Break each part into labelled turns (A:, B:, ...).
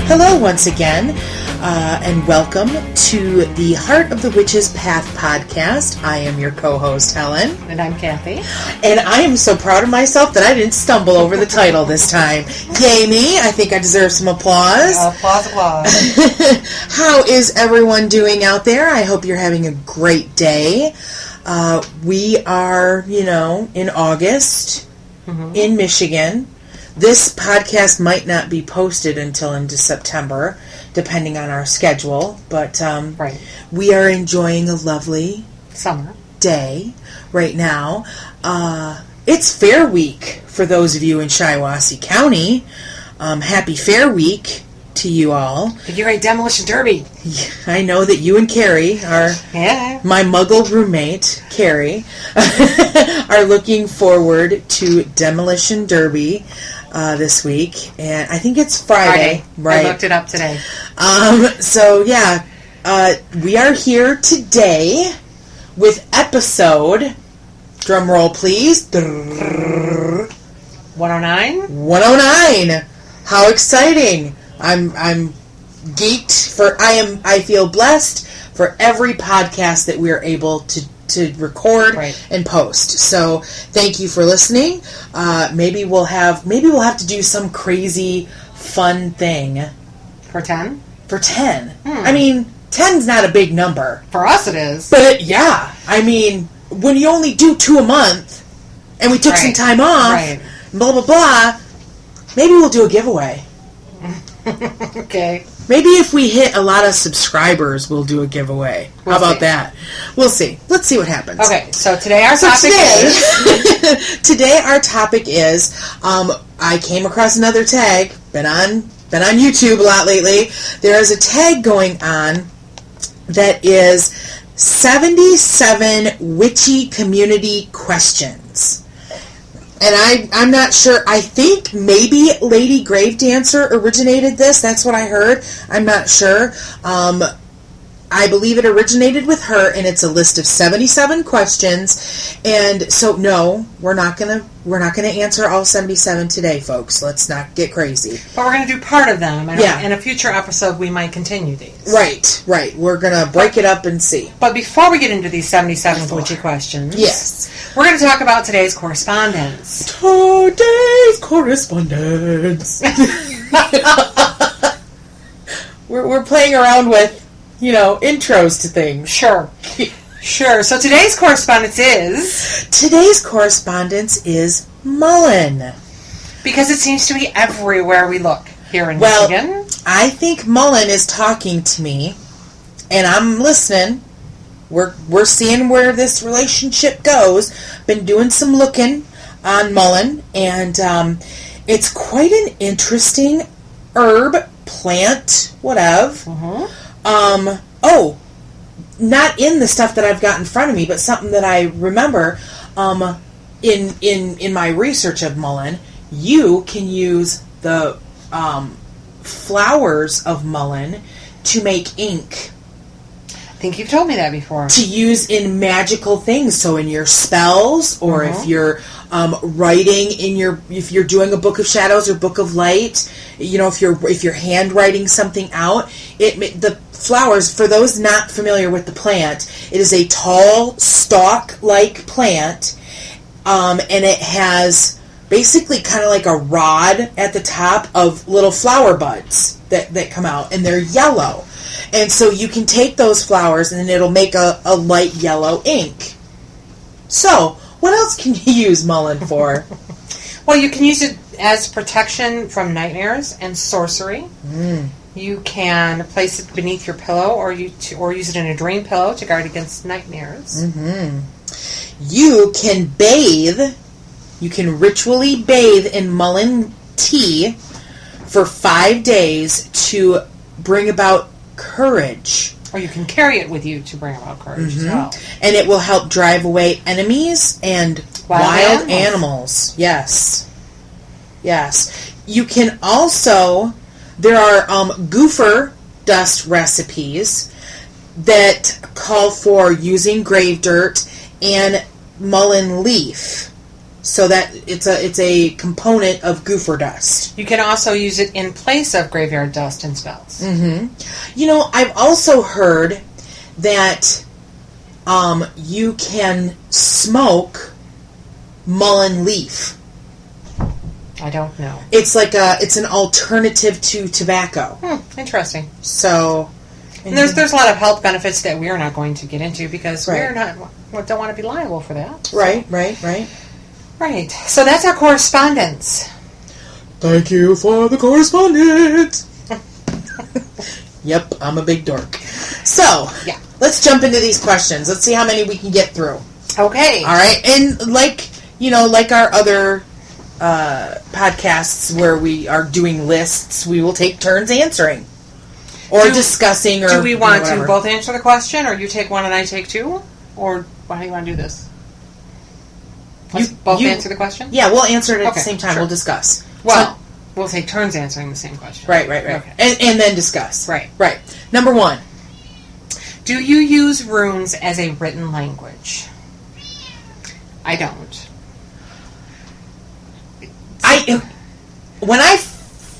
A: Hello once again, and welcome to the Heart of the Witch's Path podcast. I am your co-host, Helen.
B: And I'm Cathy.
A: And I am so proud of myself that I didn't stumble over the title this time. Yay me! I think I deserve some applause.
B: Applause.
A: How is everyone doing out there? I hope you're having a great day. We are, in August in Michigan. This podcast might not be posted until into September, depending on our schedule, but
B: Right.
A: we are enjoying a lovely
B: Summer
A: day right now. It's Fair Week for those of you in Shiawassee County. Happy Fair Week to you all.
B: You're a demolition derby.
A: I know that you and Carrie are...
B: Yeah.
A: My muggle roommate, Carrie, are looking forward to Demolition Derby this week, and I think it's Friday. Right?
B: I looked it up today.
A: We are here today with episode, drum roll please,
B: 109.
A: 109. How exciting! I'm geeked for. I feel blessed for every podcast that we are able to record and post. So thank you for listening. Maybe we'll have to do some crazy fun thing
B: For 10?
A: for 10. I mean, 10's not a big number.
B: For us it is.
A: But yeah, I mean, when you only do 2 a month and we took some time off, blah blah blah, maybe we'll do a giveaway.
B: Okay.
A: Maybe if we hit a lot of subscribers, we'll do a giveaway. How about that? We'll see. Let's see what happens.
B: Okay, so today our topic is...
A: Today our topic is, I came across another tag, been on YouTube a lot lately. There is a tag going on that is 77 Witchy Community Questions. And I'm not sure. I think maybe Lady Gravedancer originated this. That's what I heard. I'm not sure. I believe it originated with her, and it's a list of 77 questions. And so, no, we're not gonna answer all 77 today, folks. Let's not get crazy.
B: But we're gonna do part of them. And in a future episode, we might continue these.
A: Right. We're gonna break it up and see.
B: But before we get into these 77 witchy questions,
A: yes,
B: we're gonna talk about today's correspondence.
A: Today's correspondence. we're playing around with, intros to things.
B: Sure. So today's correspondence is
A: Mullen.
B: Because it seems to be everywhere we look here in Michigan.
A: I think Mullen is talking to me, and I'm listening. We're seeing where this relationship goes. Been doing some looking on Mullen, and it's quite an interesting herb, plant, whatever. Not in the stuff that I've got in front of me, but something that I remember in my research of Mullen. You can use the flowers of Mullen to make ink.
B: I think you've told me that before.
A: To use in magical things, so in your spells, or if you're writing if you're doing a book of shadows or book of light, if you're handwriting something out, the flowers, for those not familiar with the plant, it is a tall stalk-like plant, and it has basically kind of like a rod at the top of little flower buds that come out, and they're yellow. And so you can take those flowers and it'll make a light yellow ink. So, what else can you use Mullen for?
B: Well, you can use it as protection from nightmares and sorcery. You can place it beneath your pillow or use it in a dream pillow to guard against nightmares.
A: You can bathe. You can ritually bathe in Mullen tea for 5 days to bring about courage.
B: Or you can carry it with you to bring about courage as well.
A: And it will help drive away enemies and wild animals. Yes. You can also, there are gopher dust recipes that call for using grave dirt and mullein leaf. So that it's a component of goofer dust.
B: You can also use it in place of graveyard dust in spells.
A: Mm-hmm. You know, I've also heard that you can smoke mullein leaf.
B: I don't know.
A: It's it's an alternative to tobacco.
B: Interesting.
A: So,
B: and there's a lot of health benefits that we're not going to get into because we don't want to be liable for that. So.
A: Right.
B: So that's our correspondence.
A: Thank you for the correspondence. Yep, I'm a big dork. So, let's jump into these questions. Let's see how many we can get through.
B: Okay.
A: All right. And like our other podcasts where we are doing lists, we will take turns answering or discussing. Or
B: do we want to both answer the question, or you take one and I take two, or how do you want to do this? Let's both answer the question?
A: Yeah, we'll answer it at the same time. Sure. We'll discuss.
B: Well, we'll take turns answering the same question.
A: Right. Okay. And then discuss.
B: Right.
A: Number 1.
B: Do you use runes as a written language? I don't.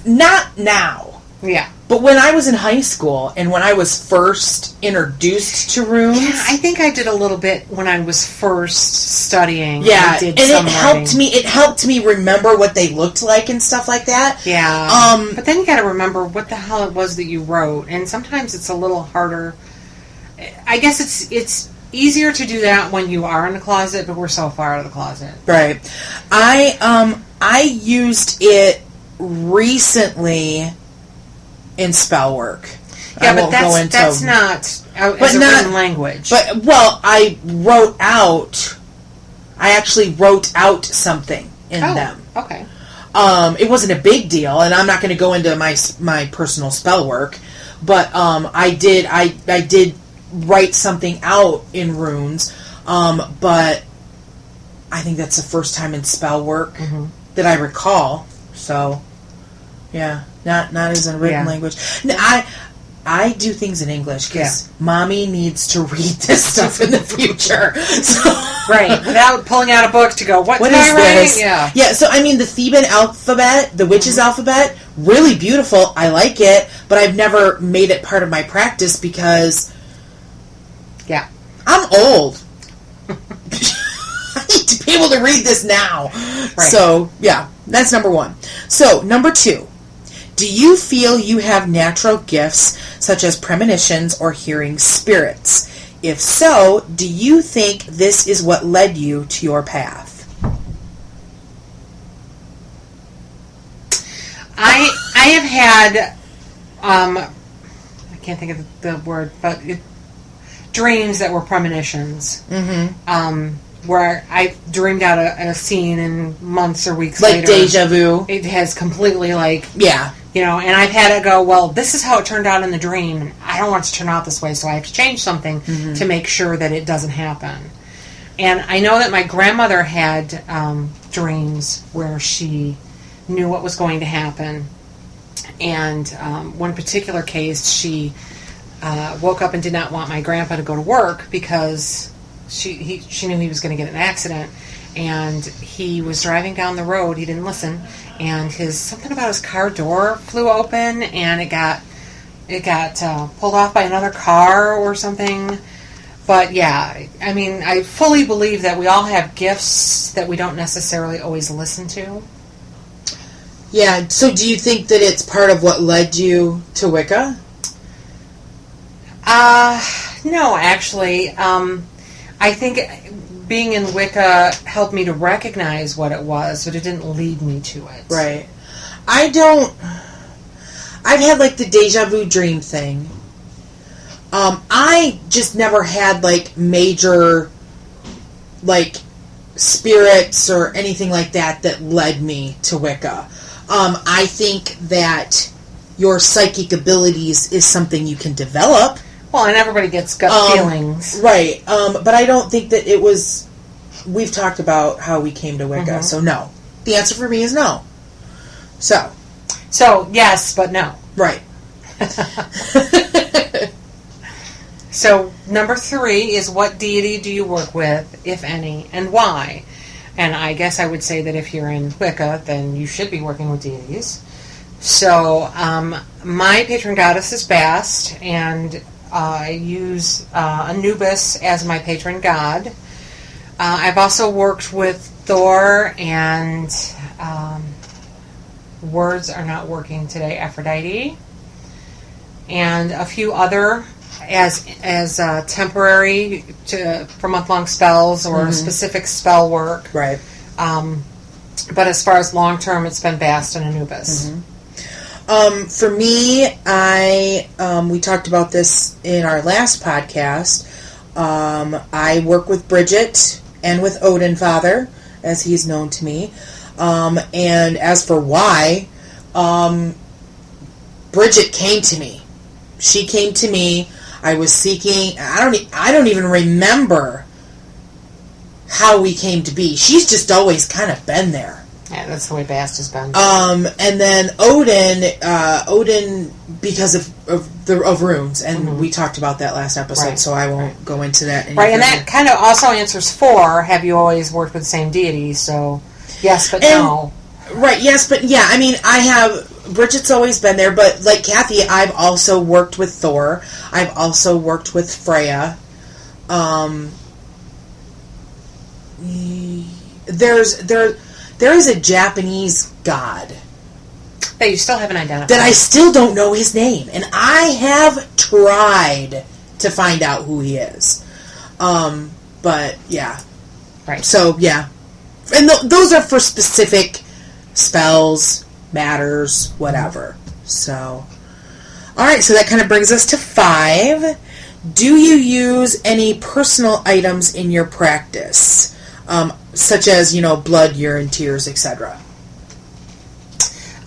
A: Not now.
B: Yeah.
A: But when I was in high school and when I was first introduced to runes...
B: Yeah, I think I did a little bit when I was first studying.
A: Yeah, it helped me remember what they looked like and stuff like that.
B: Yeah. But then you got to remember what the hell it was that you wrote, and sometimes it's a little harder. I guess it's easier to do that when you are in the closet, but we're so far out of the closet.
A: Right. I used it recently in spell work.
B: Yeah, but that's not as a written language.
A: But, I actually wrote out something in them.
B: Okay.
A: It wasn't a big deal, and I'm not going to go into my personal spell work, but I did write something out in runes, but I think that's the first time in spell work that I recall, so... Yeah, not as a written language. No, I do things in English because Mommy needs to read this stuff in the future. So,
B: right, without pulling out a book to go, what
A: is
B: I write?
A: This? Yeah. So I mean, the Theban alphabet, the witch's alphabet, really beautiful. I like it, but I've never made it part of my practice because, I'm old. I need to be able to read this now. Right. So that's number 1. So number 2. Do you feel you have natural gifts such as premonitions or hearing spirits? If so, do you think this is what led you to your path?
B: I have had, I can't think of the word, but dreams that were premonitions. Where I dreamed out a scene and months or weeks later.
A: Like deja vu.
B: It has completely and I've had it go, well, this is how it turned out in the dream, and I don't want it to turn out this way, so I have to change something to make sure that it doesn't happen. And I know that my grandmother had dreams where she knew what was going to happen. And one particular case, she woke up and did not want my grandpa to go to work because she knew he was going to get in an accident. And he was driving down the road. He didn't listen. And something about his car door flew open, and it got pulled off by another car or something. But yeah, I mean, I fully believe that we all have gifts that we don't necessarily always listen to.
A: Yeah, so do you think that it's part of what led you to Wicca?
B: No, actually. I think being in Wicca helped me to recognize what it was, but it didn't lead me to it.
A: Right. I've had the deja vu dream thing. I just never had major spirits or anything like that led me to Wicca. I think that your psychic abilities is something you can develop.
B: Well, and everybody gets gut feelings.
A: Right. But I don't think that it was... We've talked about how we came to Wicca, so no. The answer for me is no. So,
B: yes, but no.
A: Right.
B: So, number 3 is what deity do you work with, if any, and why? And I guess I would say that if you're in Wicca, then you should be working with deities. So my patron goddess is Bast, and I use Anubis as my patron god. I've also worked with Thor and words are not working today, Aphrodite, and a few other as temporary for month-long spells or specific spell work.
A: Right.
B: But as far as long-term, it's been Bast and Anubis.
A: For me, we talked about this in our last podcast. I work with Bridget and with Odin Father, as he's known to me. And as for why, Bridget came to me. She came to me. I was seeking. I don't even remember how we came to be. She's just always kind of been there.
B: Yeah, that's the way Bast has been.
A: And then Odin, because of runes, and we talked about that last episode, so I won't go into that.
B: Right, and that kind of also answers 4. Have you always worked with the same deity? So, yes, but no.
A: Right, yes, but yeah. I mean, Bridget's always been there, but like Cathy, I've also worked with Thor. I've also worked with Freya. There is a Japanese god
B: that you still haven't identified.
A: That I still don't know his name, and I have tried to find out who he is. But yeah,
B: right.
A: So yeah, and those are for specific spells, matters, whatever. So, all right. So that kind of brings us to 5. Do you use any personal items in your practice? Such as, blood, urine, tears, etc.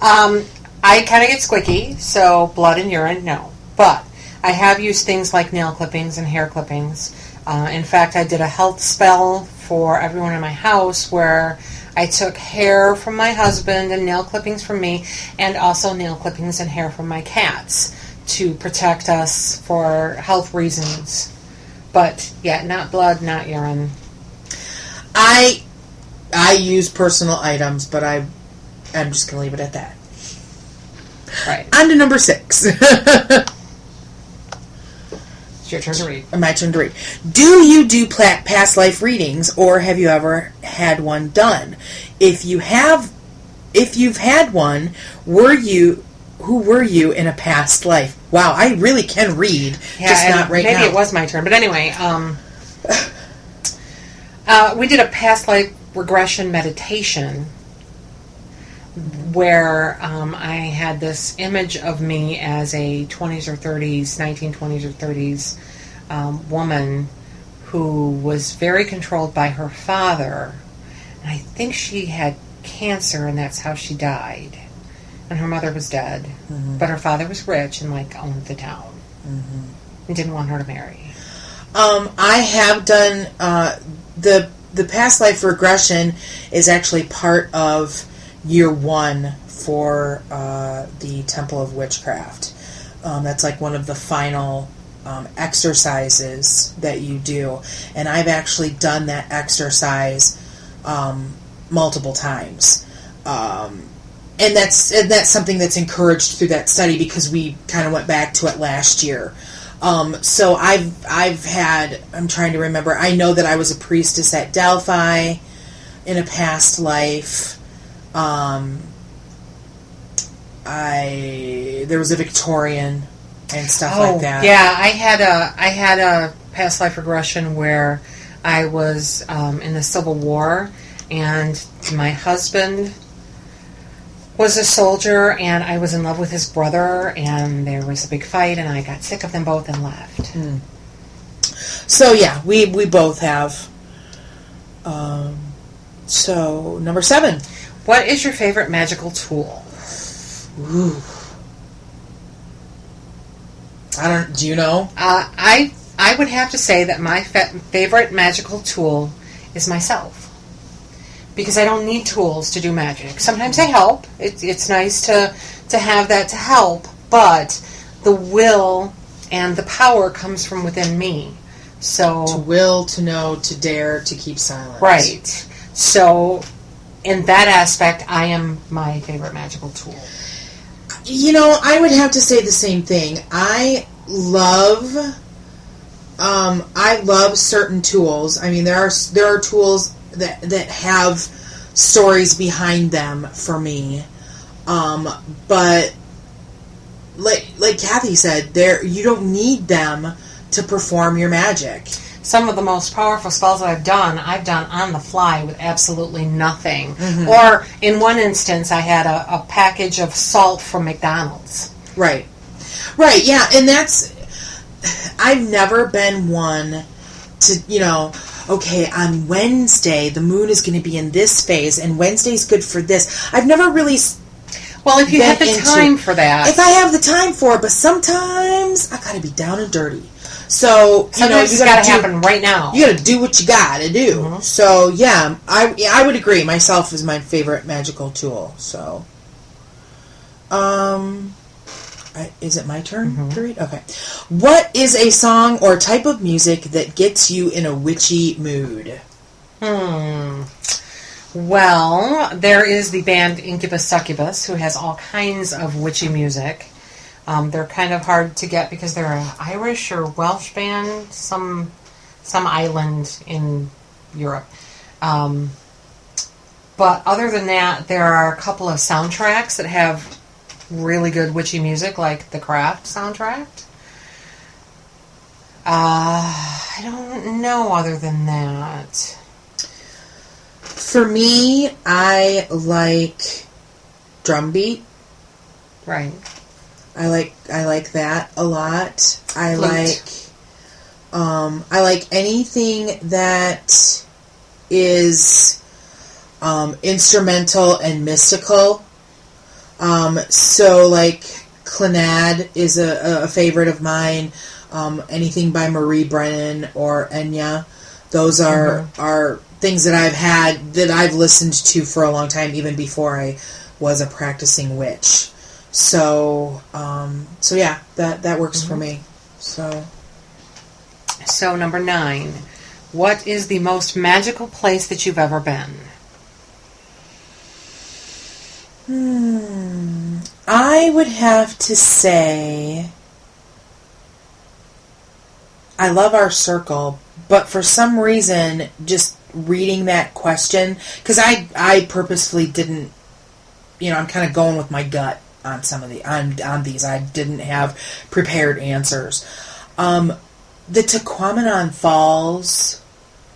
B: I kind of get squicky, so blood and urine, no. But I have used things like nail clippings and hair clippings. In fact, I did a health spell for everyone in my house where I took hair from my husband and nail clippings from me, and also nail clippings and hair from my cats to protect us for health reasons. But, yeah, not blood, not urine.
A: I use personal items, but I'm just going to leave it at that.
B: Right.
A: On to number 6.
B: It's your turn to read.
A: My turn to read. Do you do past life readings, or have you ever had one done? If you've had one, who were you in a past life? Wow, I really can read, just not right now.
B: Maybe it was my turn, but anyway, we did a past life regression meditation where I had this image of me as a 1920s or 30s woman who was very controlled by her father. And I think she had cancer, and that's how she died. And her mother was dead. Mm-hmm. But her father was rich and, owned the town. Mm-hmm. And didn't want her to marry.
A: I have done... The past life regression is actually part of year 1 for the Temple of Witchcraft. That's one of the final exercises that you do. And I've actually done that exercise multiple times. And that's something that's encouraged through that study because we kind of went back to it last year. So I've had, I'm trying to remember, I know that I was a priestess at Delphi in a past life. There was a Victorian and stuff like that.
B: Yeah, I had a past life regression where I was in the Civil War, and my husband was a soldier, and I was in love with his brother, and there was a big fight, and I got sick of them both and left.
A: So yeah, we both have. So number 7.
B: What is your favorite magical tool?
A: Ooh. Do you know?
B: I would have to say that my favorite magical tool is myself. Because I don't need tools to do magic. Sometimes they help. It's nice to have that to help, but the will and the power comes from within me. So
A: to will, to know, to dare, to keep silent.
B: Right. So, in that aspect, I am my favorite magical tool.
A: I would have to say the same thing. I love certain tools. I mean, there are tools that have stories behind them for me. But like Cathy said, you don't need them to perform your magic.
B: Some of the most powerful spells that I've done on the fly with absolutely nothing.
A: Mm-hmm.
B: Or, in one instance, I had a package of salt from McDonald's.
A: Right, yeah, and I've never been one to, okay, on Wednesday, the moon is going to be in this phase, and Wednesday's good for this. I've never really...
B: Well, if you have the time for that.
A: If I have the time for it, but sometimes I got to be down and dirty. So,
B: sometimes it's got to happen right now.
A: You got to do what you got to do. Mm-hmm. So, yeah, I would agree. Myself is my favorite magical tool. So, is it my turn to read? Okay. What is a song or type of music that gets you in a witchy mood?
B: Well, there is the band Incubus Succubus, who has all kinds of witchy music. They're kind of hard to get because they're an Irish or Welsh band, some island in Europe. But other than that, there are a couple of soundtracks that have really good witchy music, like the Craft soundtrack. I don't know other than that.
A: For me, I like drum beat.
B: Right.
A: I like that a lot. I
B: Flute.
A: like anything that is instrumental and mystical. So like Clannad is a favorite of mine. Anything by Marie Brennan or Enya, those are things that I've listened to for a long time, even before I was a practicing witch. So yeah, that works for me. So
B: number 9, what is the most magical place that you've ever been?
A: I would have to say I love our circle, but for some reason, just reading that question, because I purposefully didn't, I'm kind of going with my gut on some of on these. I didn't have prepared answers. The Tequamanon Falls,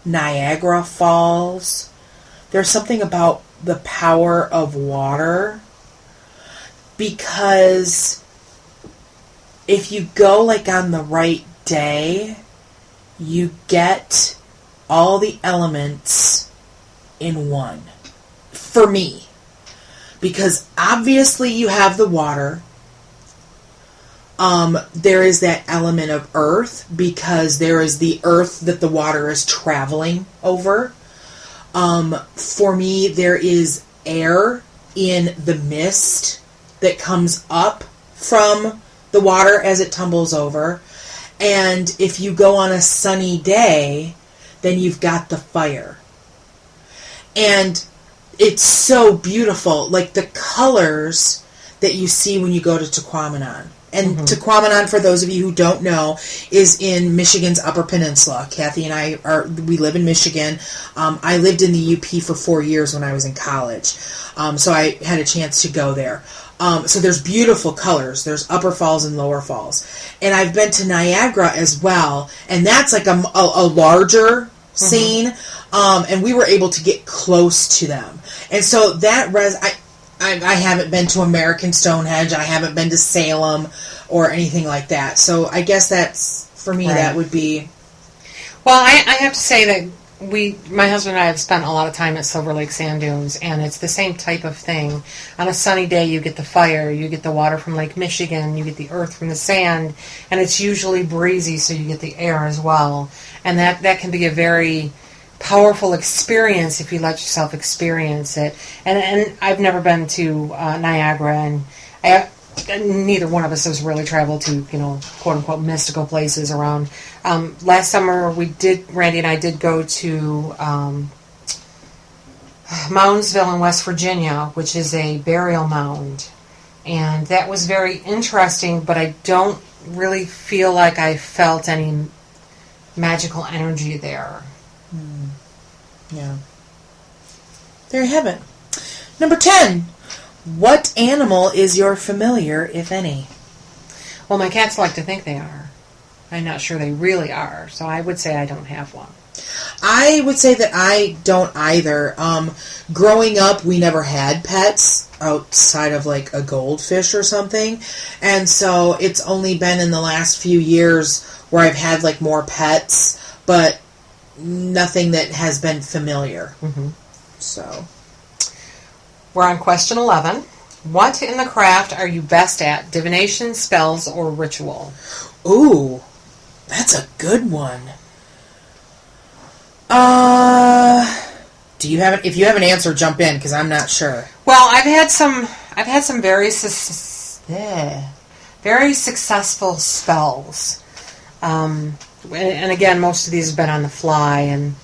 A: Niagara Falls, there's something about the power of water, because if you go like on the right day, you get all the elements in one. For me. Because obviously you have the water. There is that element of earth, because there is the earth that the water is traveling over. For me, there is air in the mist that comes up from the water as it tumbles over. And if you go on a sunny day, then you've got the fire. And it's so beautiful, like the colors that you see when you go to Tequamanon. And Tequamanon, for those of you who don't know, is in Michigan's Upper Peninsula. Cathy and I we live in Michigan. I lived in the UP for 4 years when I was in college. So I had a chance to go there. So there's beautiful colors. There's upper falls and lower falls. And I've been to Niagara as well. And that's like a larger scene. And we were able to get close to them. And so that I haven't been to American Stonehenge. I haven't been to Salem or anything like that. So I guess that's, for me, that would be...
B: Well, I have to say that my husband and I have spent a lot of time at Silver Lake Sand Dunes, and it's the same type of thing. On a sunny day, you get the fire, you get the water from Lake Michigan, you get the earth from the sand, and it's usually breezy, so you get the air as well. And that can be a very powerful experience if you let yourself experience it. And I've never been to Niagara, and neither one of us has really traveled to, quote unquote mystical places around. Last summer Randy and I did go to Moundsville in West Virginia, which is a burial mound. And that was very interesting, but I don't really feel like I felt any magical energy there.
A: Yeah. There you have it. Number 10. What animal is your familiar, if any?
B: Well, my cats like to think they are. I'm not sure they really are, so I would say I don't have one.
A: I would say that I don't either. Growing up, we never had pets outside of like a goldfish or something. And so it's only been in the last few years where I've had like more pets, but nothing that has been familiar.
B: Mm-hmm.
A: So
B: we're on question 11. What in the craft are you best at? Divination, spells, or ritual?
A: Ooh, that's a good one. Do you have it? If you have an answer, jump in because I'm not sure.
B: Well, I've had some very successful spells. And again, most of these have been on the fly and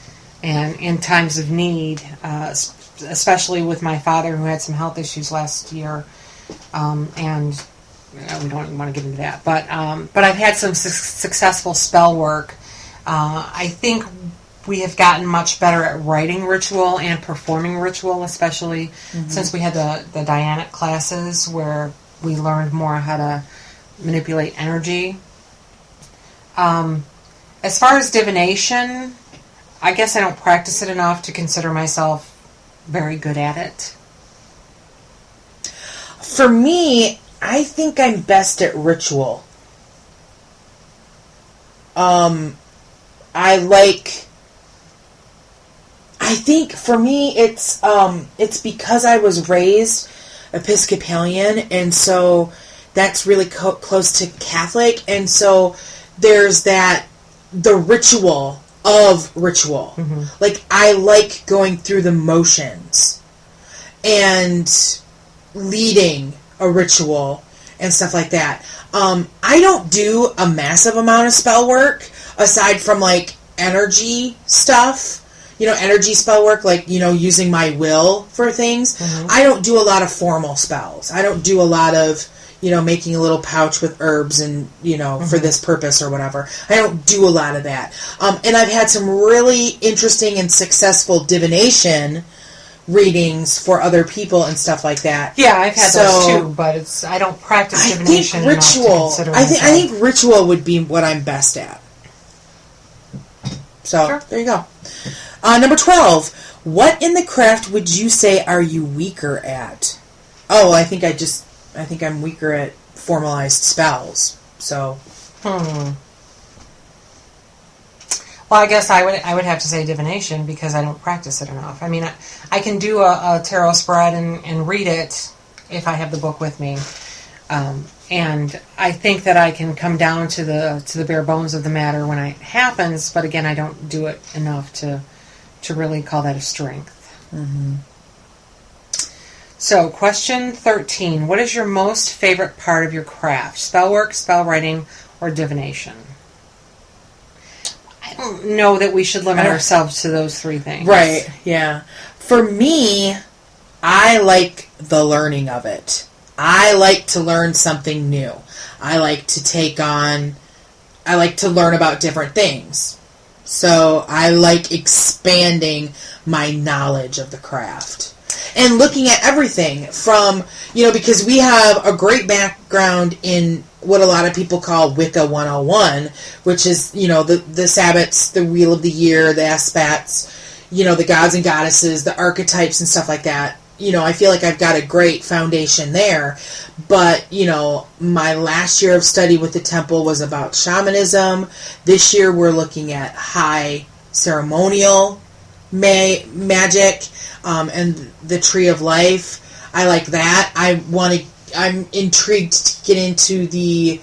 B: in times of need, especially with my father who had some health issues last year. And we don't want to get into that. But I've had some successful spell work. I think we have gotten much better at writing ritual and performing ritual, especially since we had the Dianic classes where we learned more how to manipulate energy. As far as divination, I guess I don't practice it enough to consider myself very good at it.
A: For me, I think I'm best at ritual. I think for me it's because I was raised Episcopalian, and so that's really close to Catholic, and so there's the ritual of ritual. Mm-hmm. Like, I like going through the motions and leading a ritual and stuff like that. I don't do a massive amount of spell work aside from like energy stuff. Energy spell work, like, using my will for things. Mm-hmm. I don't do a lot of formal spells. I don't do a lot of, making a little pouch with herbs and, for this purpose or whatever. I don't do a lot of that. And I've had some really interesting and successful divination readings for other people and stuff like that.
B: Yeah, I've had those too, but I don't practice divination enough to consider
A: I think ritual would be what I'm best at. So, sure. There you go. Number 12. What in the craft would you say are you weaker at? Oh, I think I'm weaker at formalized spells. So.
B: Well, I guess I would have to say divination because I don't practice it enough. I mean, I can do a tarot spread and read it if I have the book with me. And I think that I can come down to the bare bones of the matter when it happens, but again, I don't do it enough to really call that a strength.
A: Mm-hmm.
B: So, question 13. What is your most favorite part of your craft? Spell work, spell writing, or divination? I don't know that we should limit ourselves to those three things.
A: Right, yeah. For me, I like the learning of it. I like to learn something new. I like to learn about different things. So I like expanding my knowledge of the craft. And looking at everything from, because we have a great background in what a lot of people call Wicca 101, which is, the Sabbats, the Wheel of the Year, the Aspats, the gods and goddesses, the archetypes and stuff like that. I feel like I've got a great foundation there. But, my last year of study with the temple was about shamanism. This year we're looking at high ceremonial magic and the Tree of Life. I like that. I'm intrigued to get into the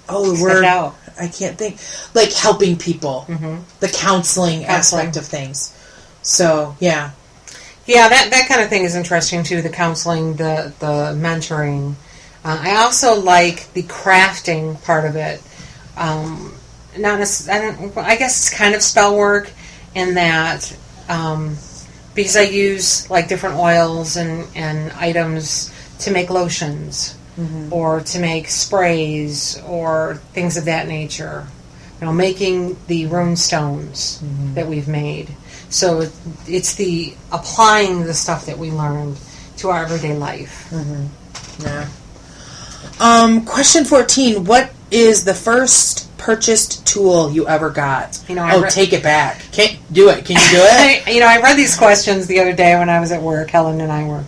A: word
B: out.
A: I can't think. Like helping people. Mm-hmm. The counseling aspect of things. So, yeah.
B: Yeah, that kind of thing is interesting too, the counseling, the mentoring. I also like the crafting part of it. not necessarily, I guess it's kind of spell work in that, because I use like different oils and items to make lotions, or to make sprays or things of that nature. Making the rune stones that we've made. So it's the applying the stuff that we learned to our everyday life.
A: Yeah. Question 14. What is the first purchased tool you ever got? Take it back. Can't do it. Can you do it?
B: I read these questions the other day when I was at work. Helen and I were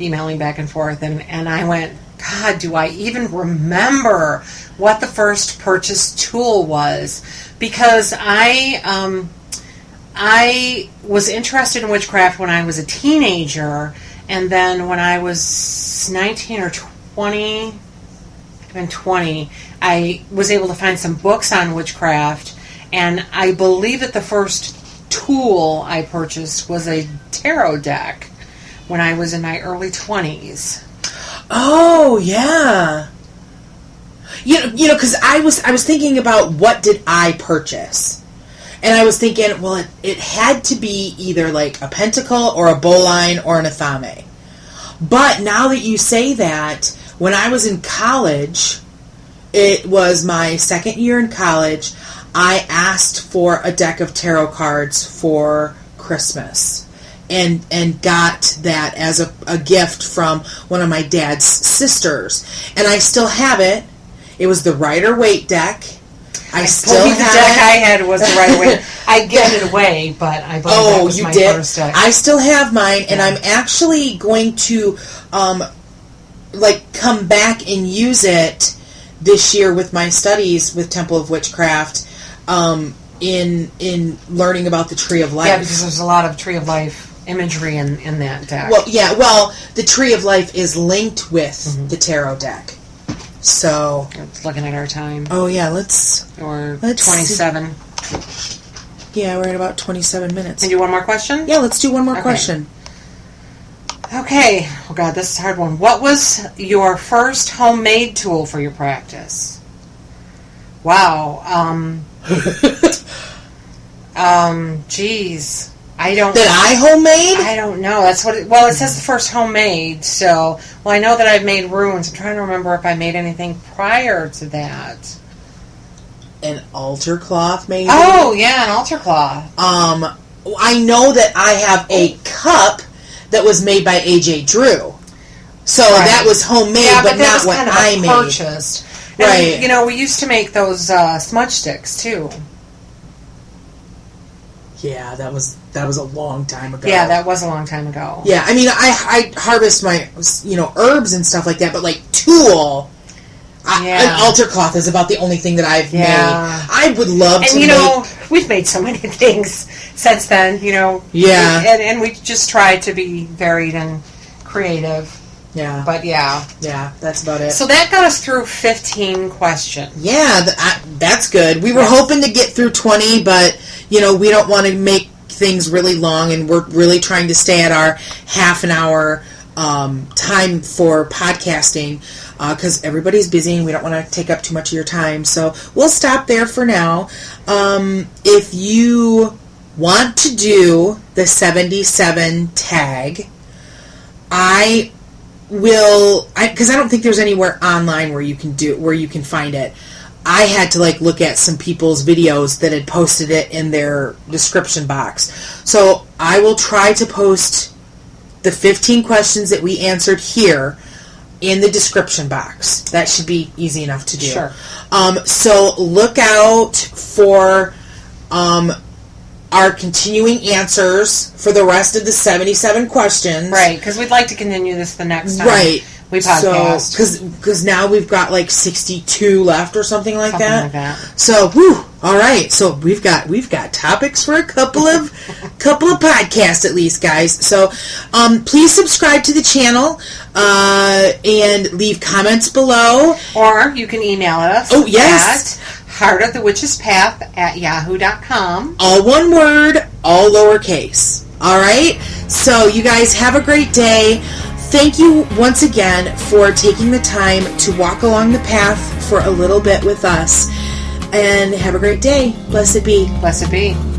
B: emailing back and forth, and I went, God, do I even remember what the first purchased tool was? Because I was interested in witchcraft when I was a teenager, and then when I was 19 or 20, even 20, I was able to find some books on witchcraft, and I believe that the first tool I purchased was a tarot deck when I was in my early 20s.
A: Oh, yeah. Because I was thinking about what did I purchase. And I was thinking, well, it had to be either like a pentacle or a bowline or an athame. But now that you say that, when I was in college, it was my second year in college, I asked for a deck of tarot cards for Christmas. And got that as a gift from one of my dad's sisters. And I still have it. It was the Rider-Waite deck. I still have
B: the deck I had was the Rider-Waite. I gave it away, but I believe that was my first deck.
A: I still have mine, and I'm actually going to come back and use it this year with my studies with Temple of Witchcraft in learning about the Tree of Life.
B: Yeah, because there's a lot of Tree of Life imagery in that deck.
A: Well, the Tree of Life is linked with the tarot deck. So,
B: looking at our time.
A: Oh yeah, let's
B: 27.
A: Yeah, we're at about 27 minutes.
B: Can you do one more question?
A: Yeah, let's do one more question.
B: Okay. Oh God, this is a hard one. What was your first homemade tool for your practice? Wow. Geez.
A: That I homemade?
B: I don't know. That's what it says the first homemade, so... Well, I know that I've made runes. I'm trying to remember if I made anything prior to that.
A: An altar cloth, maybe?
B: Oh, yeah, an altar cloth.
A: I know that I have a cup that was made by A.J. Drew. So that was homemade, but not what I made.
B: Purchased.
A: Right.
B: And, we used to make those smudge sticks, too.
A: Yeah, that was a long time ago.
B: Yeah, that was a long time ago.
A: Yeah, I mean, I harvest my, herbs and stuff like that, but like tool, an altar cloth is about the only thing that I've made. I would love to make...
B: we've made so many things since then,
A: Yeah.
B: And we just try to be varied and creative.
A: Yeah.
B: But yeah.
A: Yeah, that's about it.
B: So that got us through 15 questions.
A: Yeah, that's good. We were hoping to get through 20, but, we don't want to make things really long, and we're really trying to stay at our half an hour time for podcasting because everybody's busy and we don't want to take up too much of your time. So we'll stop there for now. If you want to do the 77 tag, I will, because I don't think there's anywhere online where you can find it. I had to look at some people's videos that had posted it in their description box. So I will try to post the 15 questions that we answered here in the description box. That should be easy enough to do.
B: Sure.
A: So look out for our continuing answers for the rest of the 77 questions.
B: Right, because we'd like to continue this the next time.
A: Right.
B: We podcast.
A: Because now we've got 62 left or something like that. So, all right. So we've got topics for a couple of podcasts at least, guys. So, please subscribe to the channel and leave comments below.
B: Or you can email us.
A: Oh yes.
B: At heartofthewitchespath@yahoo.com.
A: All one word, all lowercase. All right. So you guys have a great day. Thank you once again for taking the time to walk along the path for a little bit with us. And have a great day. Blessed be.
B: Blessed be.